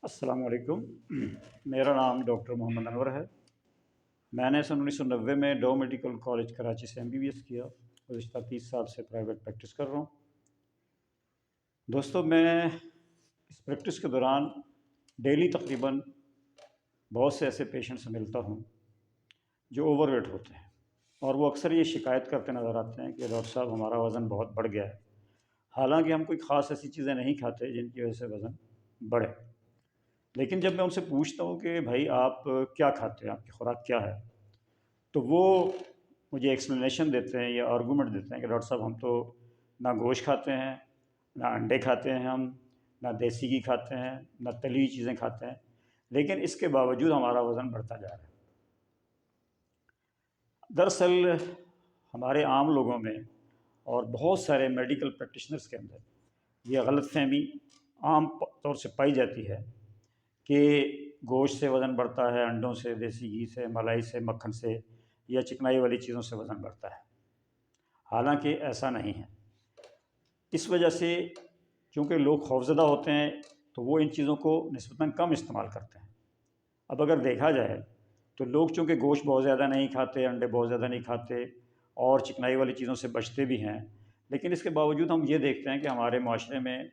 अस्सलाम वालेकुम। मेरा नाम डॉक्टर मोहम्मद अनवर है। मैंने सन 1990 में डो मेडिकल कॉलेज कराची से MBBS किया। गुज़िश्ता 30 साल से प्राइवेट प्रैक्टिस कर रहा हूँ। दोस्तों, मैं इस प्रैक्टिस के दौरान डेली तकरीबन बहुत से ऐसे पेशेंट से मिलता हूँ जो ओवरवेट होते हैं, और वो अक्सर ये शिकायत करते नज़र आते हैं कि डॉक्टर साहब, हमारा वज़न बहुत बढ़ गया है। हालांकि हम कोई ख़ास ऐसी चीज़ें नहीं खाते जिनकी वजह से वज़न बढ़े। लेकिन जब मैं उनसे पूछता हूँ कि भाई आप क्या खाते हैं, आपकी खुराक क्या है, तो वो मुझे एक्सप्लेनेशन देते हैं या आर्गूमेंट देते हैं कि डॉक्टर साहब, हम तो ना गोश्त खाते हैं, ना अंडे खाते हैं, हम ना देसी घी खाते हैं, ना तली हुई चीज़ें खाते हैं, लेकिन इसके बावजूद हमारा वज़न बढ़ता जा रहा है। दरअसल हमारे आम लोगों में और बहुत सारे मेडिकल प्रैक्टिशनर्स के अंदर ये गलतफहमी आम तौर से पाई जाती है कि गोश्त से वज़न बढ़ता है, अंडों से, देसी घी से, मलाई से, मक्खन से या चिकनाई वाली चीज़ों से वज़न बढ़ता है। हालांकि ऐसा नहीं है। इस वजह से क्योंकि लोग खौफज़दा होते हैं तो वो इन चीज़ों को निस्बतन कम इस्तेमाल करते हैं। अब अगर देखा जाए तो लोग चूँकि गोश्त बहुत ज़्यादा नहीं खाते, अंडे बहुत ज़्यादा नहीं खाते और चिकनाई वाली चीज़ों से बचते भी हैं, लेकिन इसके बावजूद हम ये देखते हैं कि हमारे माशरे में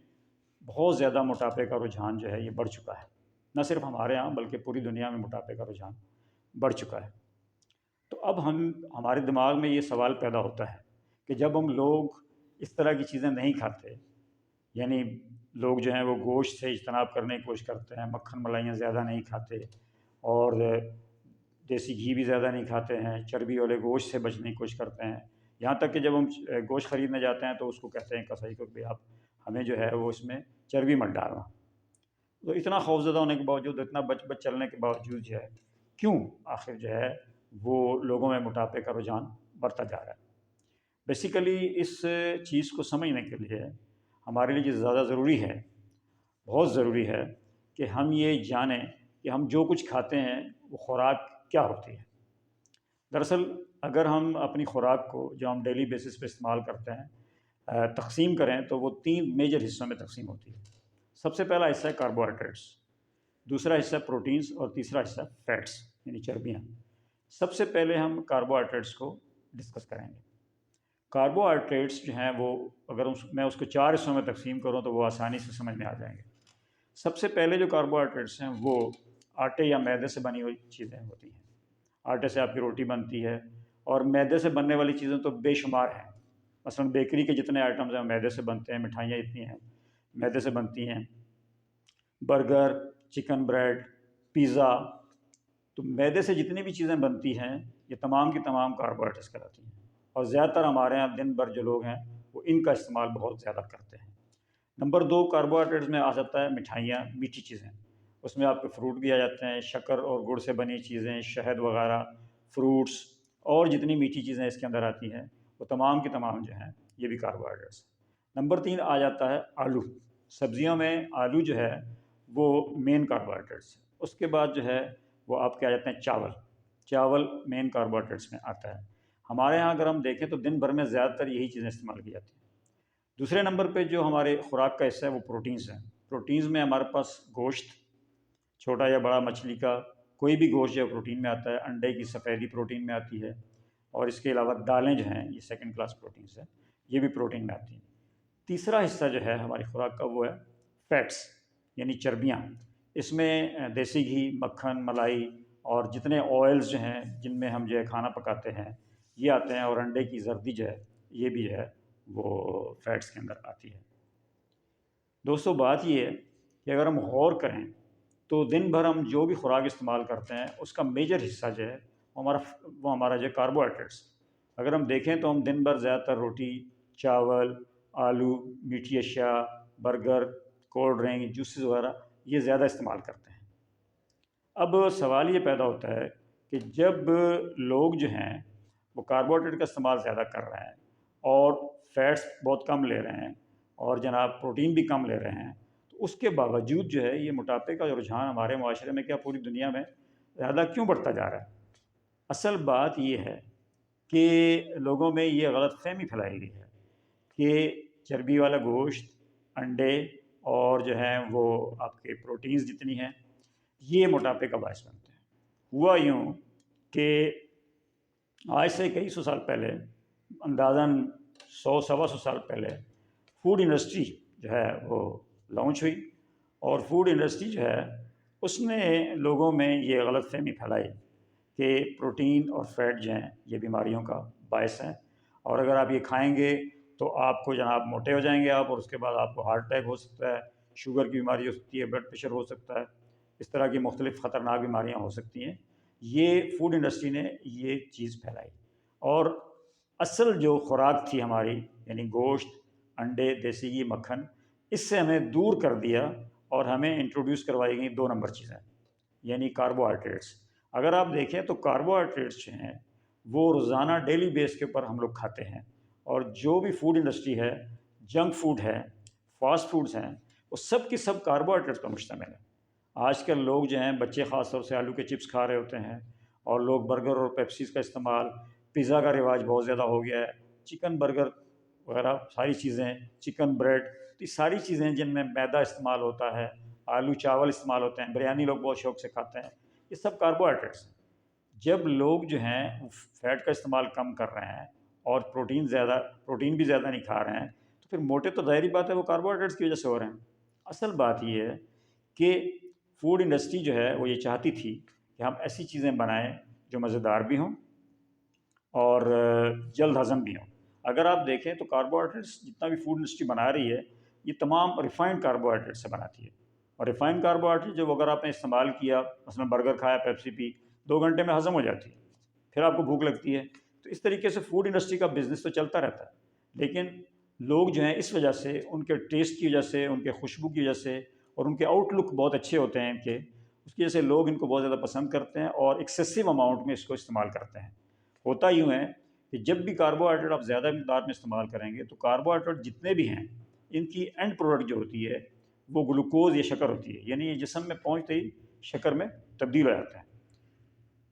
बहुत ज़्यादा मोटापे का रुझान जो है ये बढ़ चुका है। न सिर्फ हमारे यहाँ बल्कि पूरी दुनिया में मोटापे का रुझान बढ़ चुका है। तो अब हमारे दिमाग में ये सवाल पैदा होता है कि जब हम लोग इस तरह की चीज़ें नहीं खाते, यानी लोग जो हैं वो गोश्त से इज्तनाब करने की कोशिश करते हैं, मक्खन मलाइयाँ ज़्यादा नहीं खाते और देसी घी भी ज़्यादा नहीं खाते हैं, चर्बी वाले गोश्त से बचने की कोशिश करते हैं। यहाँ तक कि जब हम गोश्त ख़रीदने जाते हैं तो उसको कहते हैं कसाई को, भाई आप हमें जो है वो इसमें चर्बी मत डालना। तो इतना खौफज़दा होने के बावजूद, इतना बच चलने के बावजूद जो है, क्यों आखिर जो है वो लोगों में मोटापे का रुझान बढ़ता जा रहा है। बेसिकली इस चीज़ को समझने के लिए हमारे लिए जो ज़्यादा ज़रूरी है, बहुत ज़रूरी है कि हम ये जानें कि हम जो कुछ खाते हैं वो खुराक क्या होती है। दरअसल अगर हम अपनी खुराक को जो हम डेली बेसिस पे इस्तेमाल करते हैं तक़सीम करें तो वो 3 मेजर हिस्सों में तक़सीम होती है। सबसे पहला हिस्सा है कार्बोहाइड्रेट्स, दूसरा हिस्सा प्रोटीन्स और तीसरा हिस्सा फैट्स यानी चर्बियाँ। सबसे पहले हम कार्बोहाइड्रेट्स को डिस्कस करेंगे। कार्बोहाइड्रेट्स जो हैं वो अगर मैं उसको 4 हिस्सों में तक़सीम करूँ तो वो आसानी से समझ में आ जाएंगे। सबसे पहले जो कार्बोहाइड्रेट्स हैं वो आटे या मैदे से बनी हुई चीज़ें होती हैं। आटे से आपकी रोटी बनती है और मैदे से बनने वाली चीज़ें तो बेशुमार हैं। मसलन बेकरी के जितने आइटम्स हैं मैदे से बनते हैं, मिठाइयाँ इतनी हैं मैदे से बनती हैं, बर्गर, चिकन ब्रेड, पिज़्ज़ा। तो मैदे से जितनी भी चीज़ें बनती हैं ये तमाम की तमाम कार्बोहाइड्रेट्स कहलाती हैं, और ज़्यादातर हमारे यहाँ दिन भर जो लोग हैं वो इनका इस्तेमाल बहुत ज़्यादा करते हैं। नंबर 2 कार्बोहाइड्रेट्स में आ जाता है मिठाइयाँ, मीठी चीज़ें। उसमें आपके फ्रूट भी आ जाते हैं, शक्कर और गुड़ से बनी चीज़ें, शहद वगैरह, फ्रूट्स और जितनी मीठी चीज़ें इसके अंदर आती हैं वो तमाम की तमाम जो हैं ये भी कार्बोहाइड्रेट्स। नंबर 3 आ जाता है आलू। सब्जियों में आलू जो है वो मेन कार्बोहाइड्रेट्स है। उसके बाद जो है वो आपके आ जाते हैं चावल। चावल मेन कार्बोहाइड्रेट्स में आता है। हमारे यहाँ अगर हम देखें तो दिन भर में ज़्यादातर यही चीज़ें इस्तेमाल की जाती हैं। दूसरे नंबर पे जो हमारे खुराक का हिस्सा है वो प्रोटीन्स हैं। प्रोटीन्स में हमारे पास गोश्त, छोटा या बड़ा मछली का कोई भी गोश्त जो प्रोटीन में आता है, अंडे की सफ़ेदी प्रोटीन में आती है, और इसके अलावा दालें जो हैं ये सेकंड क्लास प्रोटीन्स हैं, ये भी प्रोटीन में आती हैं। तीसरा हिस्सा जो है हमारी खुराक का वो है फैट्स यानी चर्बियाँ। इसमें देसी घी, मक्खन, मलाई और जितने ऑयल्स जो हैं जिनमें हम जो है खाना पकाते हैं ये आते हैं, और अंडे की जर्दी जो है ये भी जो है वो फैट्स के अंदर आती है। दोस्तों, बात ये है कि अगर हम गौर करें तो दिन भर हम जो भी खुराक इस्तेमाल करते हैं उसका मेजर हिस्सा जो है वो हमारा जो है कार्बोहाइड्रेट्स। अगर हम देखें तो हम दिन भर ज़्यादातर रोटी, चावल, आलू, मीठी अशिया, बर्गर, कोल्ड ड्रिंक, जूसेस वगैरह ये ज़्यादा इस्तेमाल करते हैं। अब सवाल ये पैदा होता है कि जब लोग जो हैं वो कार्बोहाइड्रेट का इस्तेमाल ज़्यादा कर रहे हैं और फैट्स बहुत कम ले रहे हैं और जनाब प्रोटीन भी कम ले रहे हैं, तो उसके बावजूद जो है ये मोटापे का जो रुझान हमारे माशरे में, क्या पूरी दुनिया में, ज़्यादा क्यों बढ़ता जा रहा है। असल बात ये है कि लोगों में ये गलतफहमी फैलाई गई है कि चर्बी वाला गोश्त, अंडे اور جو ہیں وہ آپ کے پروٹینز جتنی ہیں یہ موٹاپے کا باعث بنتے ہیں۔ ہوا یوں کہ آج سے کئی سو سال پہلے، اندازاً 100 سوا 100 سال پہلے، فوڈ انڈسٹری جو ہے وہ لانچ ہوئی، اور فوڈ انڈسٹری جو ہے اس نے لوگوں میں یہ غلط فہمی پھیلائی کہ پروٹین اور فیٹ جو ہیں یہ بیماریوں کا باعث ہیں، اور اگر آپ یہ کھائیں گے تو آپ کو جناب موٹے ہو جائیں گے آپ، اور اس کے بعد آپ کو ہارٹ اٹیک ہو سکتا ہے، شوگر کی بیماری ہو سکتی ہے، بلڈ پریشر ہو سکتا ہے، اس طرح کی مختلف خطرناک بیماریاں ہو سکتی ہیں۔ یہ فوڈ انڈسٹری نے یہ چیز پھیلائی، اور اصل جو خوراک تھی ہماری، یعنی گوشت، انڈے، دیسی گھی، مکھن، اس سے ہمیں دور کر دیا، اور ہمیں انٹروڈیوس کروائی گئی 2 نمبر چیزیں، یعنی کاربوہائیڈریٹس۔ اگر آپ دیکھیں تو کاربوہائیڈریٹس جو ہیں وہ روزانہ ڈیلی بیس کے اوپر ہم لوگ کھاتے ہیں، اور جو بھی فوڈ انڈسٹری ہے، جنک فوڈ ہے، فاسٹ فوڈز ہیں، وہ سب کی سب کاربوہائیڈریٹس پر مشتمل ہے۔ آج کل لوگ جو ہیں، بچے خاص طور سے آلو کے چپس کھا رہے ہوتے ہیں، اور لوگ برگر اور پیپسیز کا استعمال، پیزا کا رواج بہت زیادہ ہو گیا ہے، چکن برگر وغیرہ ساری چیزیں، چکن بریڈ، یہ ساری چیزیں جن میں میدا استعمال ہوتا ہے، آلو چاول استعمال ہوتے ہیں، بریانی لوگ بہت شوق سے کھاتے ہیں، یہ سب کاربوہائیڈریٹس ہیں۔ جب لوگ جو ہیں فیٹ کا استعمال کم کر رہے ہیں اور پروٹین بھی زیادہ نہیں کھا رہے ہیں، تو پھر موٹے تو ظاہری بات ہے وہ کاربوہائیڈریٹس کی وجہ سے ہو رہے ہیں۔ اصل بات یہ ہے کہ فوڈ انڈسٹری جو ہے وہ یہ چاہتی تھی کہ ہم ایسی چیزیں بنائیں جو مزیدار بھی ہوں اور جلد ہضم بھی ہوں۔ اگر آپ دیکھیں تو کاربوہائیڈریٹس جتنا بھی فوڈ انڈسٹری بنا رہی ہے یہ تمام ریفائنڈ کاربوہائیڈریٹ سے بناتی ہے، اور ریفائنڈ کاربوہائیڈریٹ جو اگر آپ نے استعمال کیا، مثلا برگر کھایا، پیپسی پی، 2 گھنٹے میں ہضم ہو جاتی ہے، پھر آپ کو بھوک لگتی ہے۔ تو اس طریقے سے فوڈ انڈسٹری کا بزنس تو چلتا رہتا ہے، لیکن لوگ جو ہیں اس وجہ سے، ان کے ٹیسٹ کی وجہ سے، ان کے خوشبو کی وجہ سے، اور ان کے آؤٹ لک بہت اچھے ہوتے ہیں ان کے، اس کی وجہ سے لوگ ان کو بہت زیادہ پسند کرتے ہیں اور ایکسیسو اماؤنٹ میں اس کو استعمال کرتے ہیں۔ ہوتا یوں ہے کہ جب بھی کاربوہائیڈریٹ آپ زیادہ مقدار میں استعمال کریں گے تو کاربوہائیڈریٹ جتنے بھی ہیں ان کی اینڈ پروڈکٹ جو ہوتی ہے وہ گلوکوز یا شکر ہوتی ہے، یعنی یہ جسم میں پہنچتے ہی شکر میں تبدیل ہو جاتا ہے۔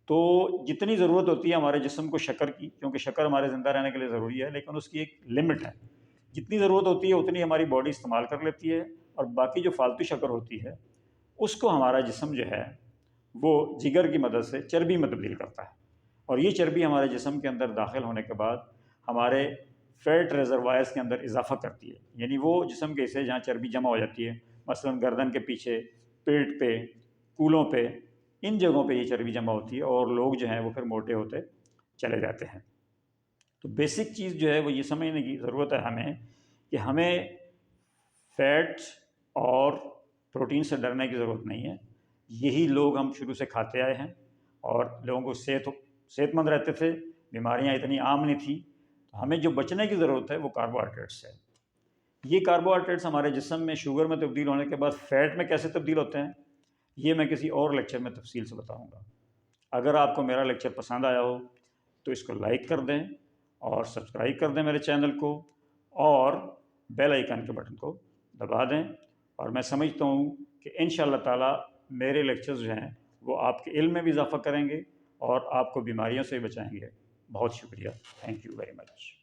تو جتنی ضرورت ہوتی ہے ہمارے جسم کو شکر کی، کیونکہ شکر ہمارے زندہ رہنے کے لیے ضروری ہے، لیکن اس کی ایک لمٹ ہے، جتنی ضرورت ہوتی ہے اتنی ہماری باڈی استعمال کر لیتی ہے، اور باقی جو فالتو شکر ہوتی ہے اس کو ہمارا جسم جو ہے وہ جگر کی مدد سے چربی میں تبدیل کرتا ہے، اور یہ چربی ہمارے جسم کے اندر داخل ہونے کے بعد ہمارے فیٹ ریزروائرز کے اندر اضافہ کرتی ہے، یعنی وہ جسم کے حصے جہاں چربی جمع ہو جاتی ہے، مثلا گردن کے پیچھے، پیٹ پہ، کولوں پہ، ان جگہوں پہ یہ چربی جمع ہوتی ہے، اور لوگ جو ہیں وہ پھر موٹے ہوتے چلے جاتے ہیں۔ تو بیسک چیز جو ہے وہ یہ سمجھنے کی ضرورت ہے ہمیں کہ ہمیں فیٹ اور پروٹین سے ڈرنے کی ضرورت نہیں ہے، یہی لوگ ہم شروع سے کھاتے آئے ہیں، اور لوگوں کو صحت مند رہتے تھے، بیماریاں اتنی عام نہیں تھیں۔ تو ہمیں جو بچنے کی ضرورت ہے وہ کاربوہائیڈریٹس ہے۔ یہ کاربوہائیڈریٹس ہمارے جسم میں شوگر میں تبدیل ہونے کے بعد فیٹ میں کیسے تبدیل ہوتے ہیں یہ میں کسی اور لیکچر میں تفصیل سے بتاؤں گا۔ اگر آپ کو میرا لیکچر پسند آیا ہو تو اس کو لائک کر دیں، اور سبسکرائب کر دیں میرے چینل کو، اور بیل آئیکن کے بٹن کو دبا دیں، اور میں سمجھتا ہوں کہ انشاءاللہ تعالی میرے لیکچرز جو ہیں وہ آپ کے علم میں بھی اضافہ کریں گے اور آپ کو بیماریوں سے بھی بچائیں گے۔ بہت شکریہ، تھینک یو ویری مچ۔